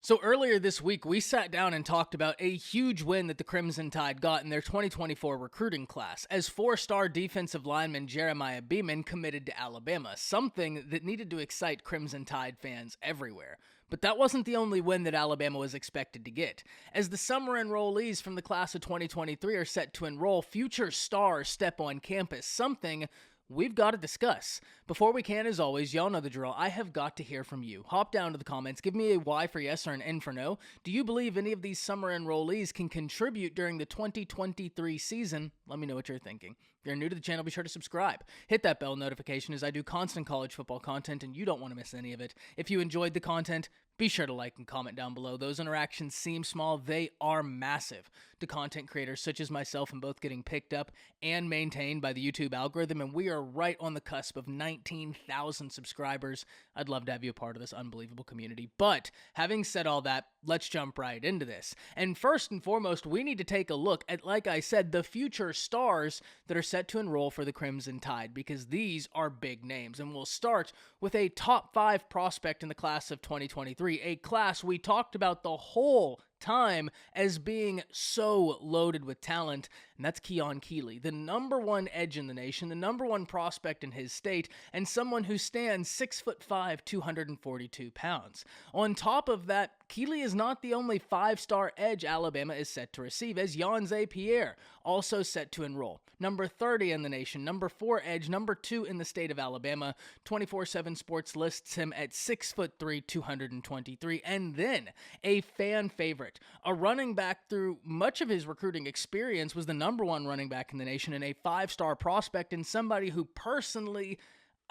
So earlier this week, we sat down and talked about a huge win that the Crimson Tide got in their 2024 recruiting class, as four-star defensive lineman Jeremiah Beeman committed to Alabama, something that needed to excite Crimson Tide fans everywhere. But that wasn't the only win that Alabama was expected to get. As the summer enrollees from the class of 2023 are set to enroll, future stars step on campus, something we've got to discuss. Before we can, as always, y'all know the drill. I have got to hear from you. Hop down to the comments. Give me a Y for yes or an N for no. Do you believe any of these summer enrollees can contribute during the 2023 season? Let me know what you're thinking. If you're new to the channel, be sure to subscribe. Hit that bell notification as I do constant college football content and you don't want to miss any of it. If you enjoyed the content, be sure to like and comment down below. Those interactions seem small, they are massive to content creators such as myself, and both getting picked up and maintained by the YouTube algorithm, and we are right on the cusp of 19,000 subscribers. I'd love to have you a part of this unbelievable community. But having said all that, let's jump right into this. And first and foremost, we need to take a look at, like I said, the future stars that are set to enroll for the Crimson Tide, because these are big names. And we'll start with a top 5 prospect in the class of 2023, a class we talked about the whole time as being so loaded with talent, and that's Keon Keeley, the number one edge in the nation, the number one prospect in his state, and someone who stands 6'5", 242 pounds. On top of that, Keeley is not the only 5-star edge Alabama is set to receive, as Yanze Pierre also set to enroll. Number 30 in the nation, number 4 edge, number 2 in the state of Alabama. 24/7 Sports lists him at 6'3", 223, and then a fan favorite, a running back through much of his recruiting experience, was the number 1 running back in the nation and a 5-star prospect, and somebody who personally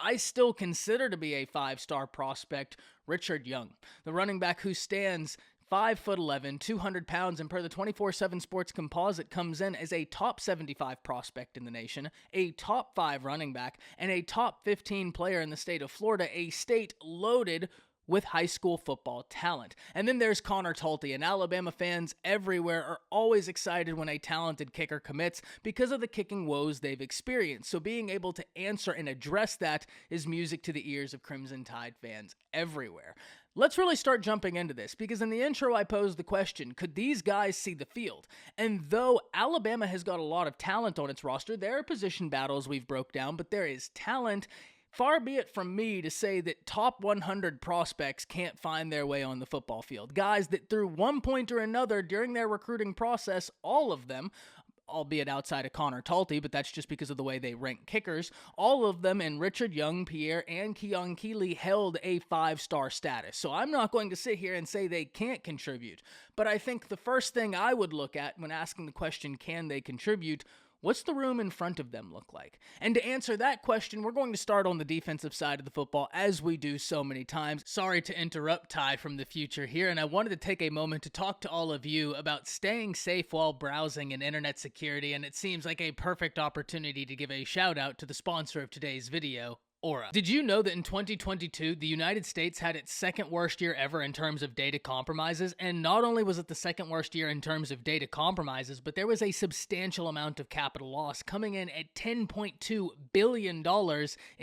I still consider to be a 5-star prospect, Richard Young, the running back who stands 5'11", 200 pounds, and per the 24/7 Sports composite comes in as a top 75 prospect in the nation, a top 5 running back, and a top 15 player in the state of Florida, a state loaded with high school football talent. And then there's Connor Tulty, and Alabama fans everywhere are always excited when a talented kicker commits because of the kicking woes they've experienced. So being able to answer and address that is music to the ears of Crimson Tide fans everywhere. Let's really start jumping into this, because in the intro I posed the question, could these guys see the field? And though Alabama has got a lot of talent on its roster, there are position battles we've broke down, but there is talent. Far be it from me to say that top 100 prospects can't find their way on the football field. Guys that through one point or another during their recruiting process, all of them, albeit outside of Connor Tulty, but that's just because of the way they rank kickers, all of them, and Richard Young, Pierre, and Keon Keeley, held a 5-star status. So I'm not going to sit here and say they can't contribute, but I think the first thing I would look at when asking the question, can they contribute, what's the room in front of them look like? And to answer that question, we're going to start on the defensive side of the football, as we do so many times. Sorry to interrupt Ty from the future here, and I wanted to take a moment to talk to all of you about staying safe while browsing and internet security, and it seems like a perfect opportunity to give a shout out to the sponsor of today's video, Aura. Did you know that in 2022, the United States had its second worst year ever in terms of data compromises? And not only was it the second worst year in terms of data compromises, but there was a substantial amount of capital loss, coming in at $10.2 billion in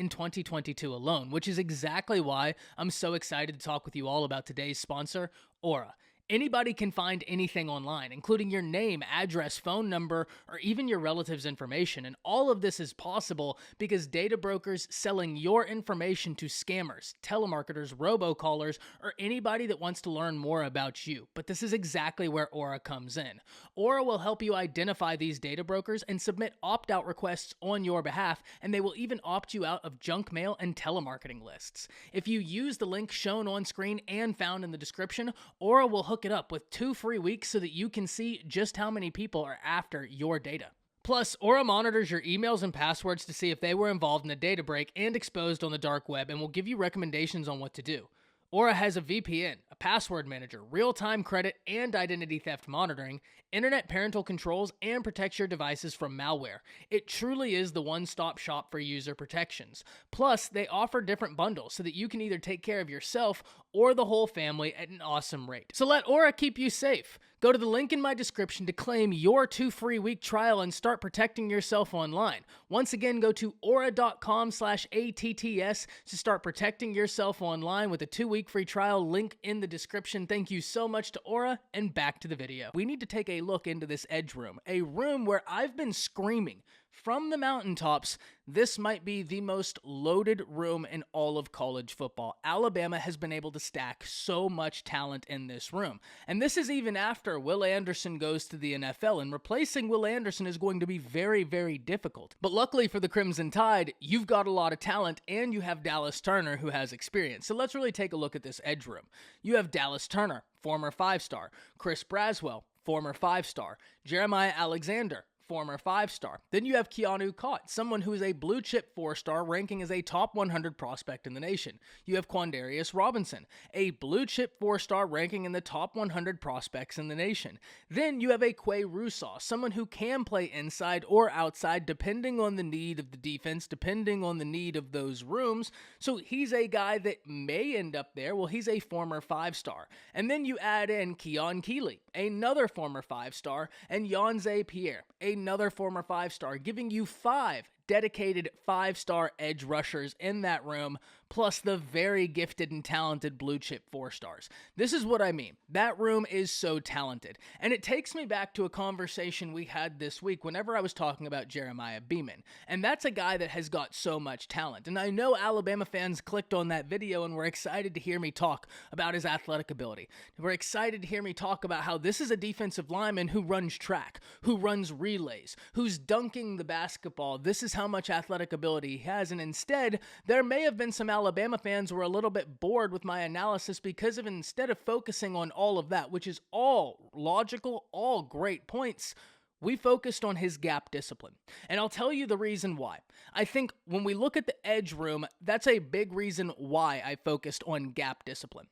2022 alone, which is exactly why I'm so excited to talk with you all about today's sponsor, Aura. Anybody can find anything online, including your name, address, phone number, or even your relatives' information. And all of this is possible because data brokers selling your information to scammers, telemarketers, robocallers, or anybody that wants to learn more about you. But this is exactly where Aura comes in. Aura will help you identify these data brokers and submit opt-out requests on your behalf, and they will even opt you out of junk mail and telemarketing lists. If you use the link shown on screen and found in the description, Aura will hook it up with 2 free weeks so that you can see just how many people are after your data. Plus, Aura monitors your emails and passwords to see if they were involved in a data break and exposed on the dark web, and will give you recommendations on what to do. Aura has a VPN, a password manager, real-time credit and identity theft monitoring, internet parental controls, and protects your devices from malware. It truly is the one-stop shop for user protections. Plus, they offer different bundles so that you can either take care of yourself or the whole family at an awesome rate. So let Aura keep you safe. Go to the link in my description to claim your 2 free week trial and start protecting yourself online. Once again, go to aura.com/ATTS to start protecting yourself online with a 2-week free trial, link in the description. Thank you so much to Aura, and back to the video. We need to take a look into this edge room, a room where I've been screaming from the mountaintops, this might be the most loaded room in all of college football. Alabama has been able to stack so much talent in this room. And this is even after Will Anderson goes to the NFL, and replacing Will Anderson is going to be very, very difficult. But luckily for the Crimson Tide, you've got a lot of talent, and you have Dallas Turner, who has experience. So let's really take a look at this edge room. You have Dallas Turner, former 5-star, Chris Braswell, former 5-star, Jeremiah Alexander, former 5-star. Then you have Keanu Cott, someone who is a blue chip 4-star, ranking as a top 100 prospect in the nation. You have Quandarius Robinson, a blue chip 4-star, ranking in the top 100 prospects in the nation. Then you have a Quay Russaw, someone who can play inside or outside depending on the need of the defense, depending on the need of those rooms. So he's a guy that may end up there. Well, he's a former 5-star. And then you add in Keon Keeley, another former 5-star, and Yanze Pierre, another former 5-star, giving you 5 dedicated 5-star edge rushers in that room, plus the very gifted and talented blue chip 4-stars. This is what I mean. That room is so talented. And it takes me back to a conversation we had this week whenever I was talking about Jeremiah Beeman. And that's a guy that has got so much talent. And I know Alabama fans clicked on that video and were excited to hear me talk about his athletic ability. We're excited to hear me talk about how this is a defensive lineman who runs track, who runs relays, who's dunking the basketball. This is how much athletic ability he has. And instead, there may have been some Alabama fans who were a little bit bored with my analysis because of, instead of focusing on all of that, which is all logical, all great points, we focused on his gap discipline. And I'll tell you the reason why. I think when we look at the edge room, that's a big reason why I focused on gap discipline.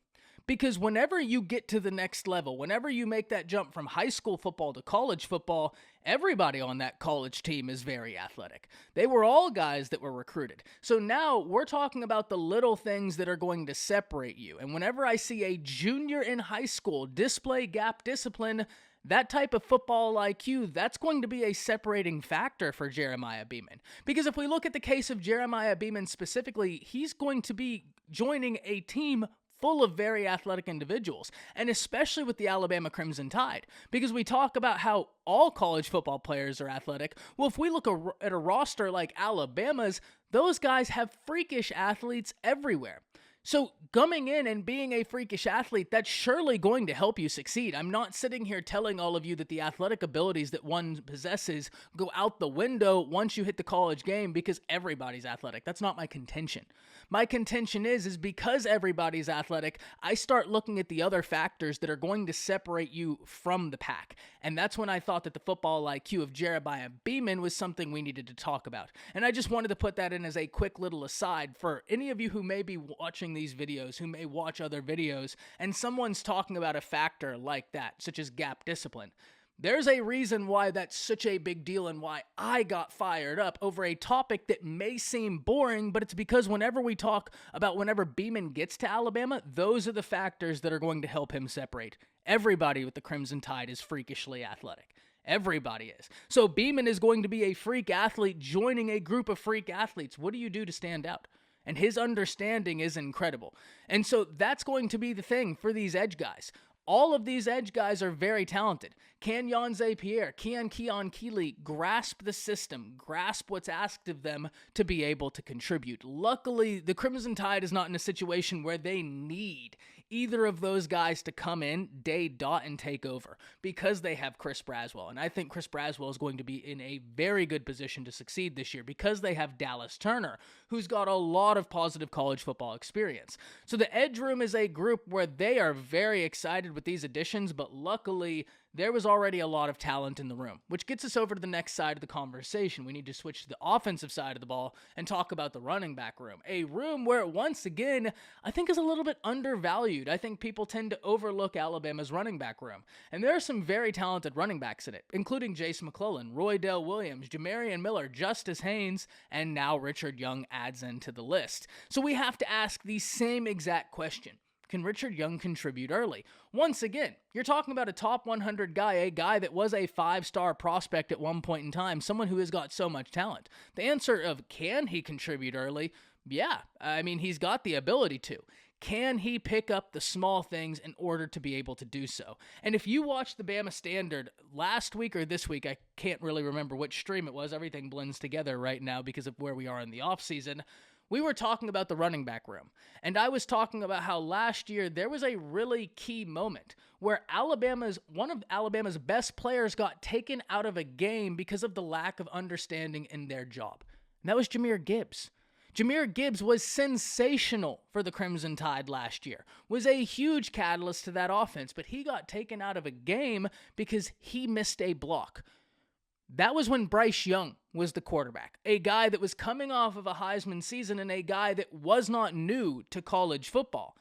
Because whenever you get to the next level, whenever you make that jump from high school football to college football, everybody on that college team is very athletic. They were all guys that were recruited. So now we're talking about the little things that are going to separate you. And whenever I see a junior in high school display gap discipline, that type of football IQ, that's going to be a separating factor for Jeremiah Beeman. Because if we look at the case of Jeremiah Beeman specifically, he's going to be joining a team full of very athletic individuals, and especially with the Alabama Crimson Tide, because we talk about how all college football players are athletic. Well, if we look at a roster like Alabama's, those guys have freakish athletes everywhere. So coming in and being a freakish athlete, that's surely going to help you succeed. I'm not sitting here telling all of you that the athletic abilities that one possesses go out the window once you hit the college game because everybody's athletic. That's not my contention. My contention is because everybody's athletic, I start looking at the other factors that are going to separate you from the pack. And that's when I thought that the football IQ of Jeremiah Beeman was something we needed to talk about. And I just wanted to put that in as a quick little aside for any of you who may be watching these videos, who may watch other videos, and someone's talking about a factor like that, such as gap discipline. There's a reason why that's such a big deal and why I got fired up over a topic that may seem boring, but it's because whenever we talk about whenever Beeman gets to Alabama, those are the factors that are going to help him separate. Everybody with the Crimson Tide is freakishly athletic. Everybody is. So Beeman is going to be a freak athlete joining a group of freak athletes. What do you do to stand out? And his understanding is incredible. And so that's going to be the thing for these edge guys. All of these edge guys are very talented. Can Yanze Pierre, can Keon Keeley grasp the system, grasp what's asked of them to be able to contribute? Luckily, the Crimson Tide is not in a situation where they need either of those guys to come in, dot, and take over because they have Chris Braswell. And I think Chris Braswell is going to be in a very good position to succeed this year because they have Dallas Turner, who's got a lot of positive college football experience. So the edge room is a group where they are very excited with these additions, but luckily there was already a lot of talent in the room, which gets us over to the next side of the conversation. We need to switch to the offensive side of the ball and talk about the running back room, a room where, once again, I think is a little bit undervalued. I think people tend to overlook Alabama's running back room, and there are some very talented running backs in it, including Jace McClellan, Roydell Williams, Jamarian Miller, Justice Haynes, and now Richard Young adds into the list. So we have to ask the same exact question. can Richard Young contribute early? Once again, you're talking about a top 100 guy, a guy that was a 5-star prospect at one point in time, someone who has got so much talent. The answer of can he contribute early? Yeah, I mean, he's got the ability to. Can he pick up the small things in order to be able to do so? And if you watched the Bama Standard last week or this week, I can't really remember which stream it was. Everything blends together right now because of where we are in the offseason. We were talking about the running back room, and I was talking about how last year there was a really key moment where one of Alabama's best players got taken out of a game because of the lack of understanding in their job. And that was Jahmyr Gibbs. Jahmyr Gibbs was sensational for the Crimson Tide last year, was a huge catalyst to that offense, but he got taken out of a game because he missed a block. That was when Bryce Young was the quarterback, a guy that was coming off of a Heisman season and a guy that was not new to college football.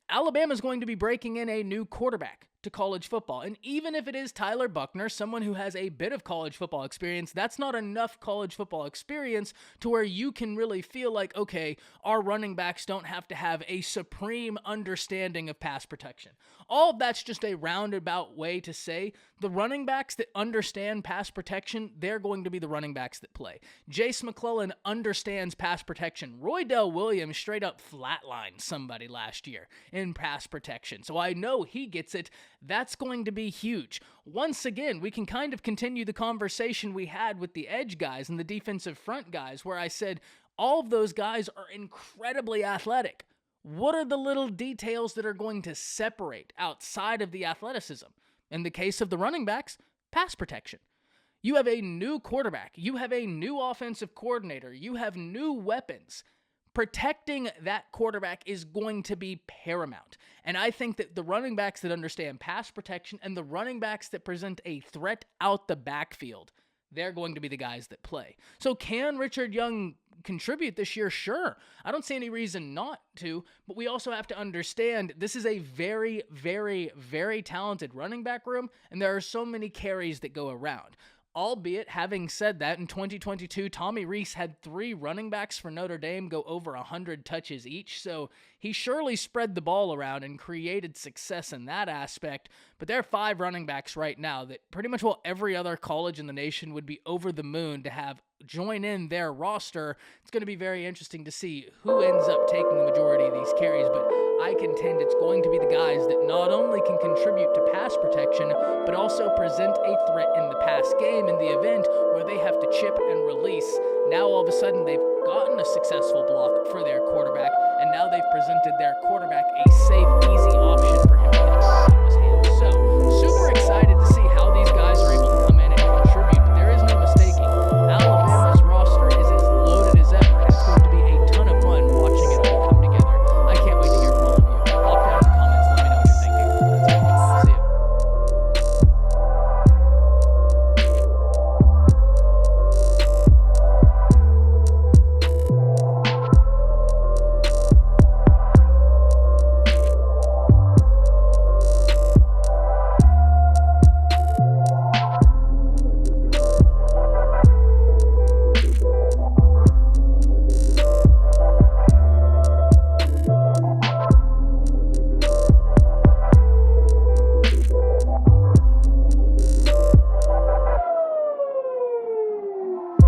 Alabama's going to be breaking in a new quarterback to college football. And even if it is Tyler Buckner, someone who has a bit of college football experience, that's not enough college football experience to where you can really feel like, okay, our running backs don't have to have a supreme understanding of pass protection. All of that's just a roundabout way to say the running backs that understand pass protection, they're going to be the running backs that play. Jace McClellan understands pass protection. Roydell Williams straight up flatlined somebody last year in pass protection. So I know he gets it. That's going to be huge. Once again, we can kind of continue the conversation we had with the edge guys and the defensive front guys where I said all of those guys are incredibly athletic. What are the little details that are going to separate outside of the athleticism? In the case of the running backs, pass protection. You have a new quarterback. You have a new offensive coordinator. You have new weapons. Protecting that quarterback is going to be paramount. And I think that the running backs that understand pass protection and the running backs that present a threat out the backfield, they're going to be the guys that play. So can Richard Young contribute this year? Sure. I don't see any reason not to, but we also have to understand this is a very, very, very talented running back room, and there are so many carries that go around. Albeit, having said that, in 2022, Tommy Rees had 3 running backs for Notre Dame go over 100 touches each, so he surely spread the ball around and created success in that aspect, but there are 5 running backs right now that pretty much every other college in the nation would be over the moon to have join in their roster. It's going to be very interesting to see who ends up taking the majority of these carries, but I contend it's going to be the guys that not only can contribute to pass protection, but also present a threat in the pass game in the event where they have to chip and release. Now all of a sudden they've gotten a successful block for their quarterback, and now they've presented their quarterback a safe, easy option for him to get.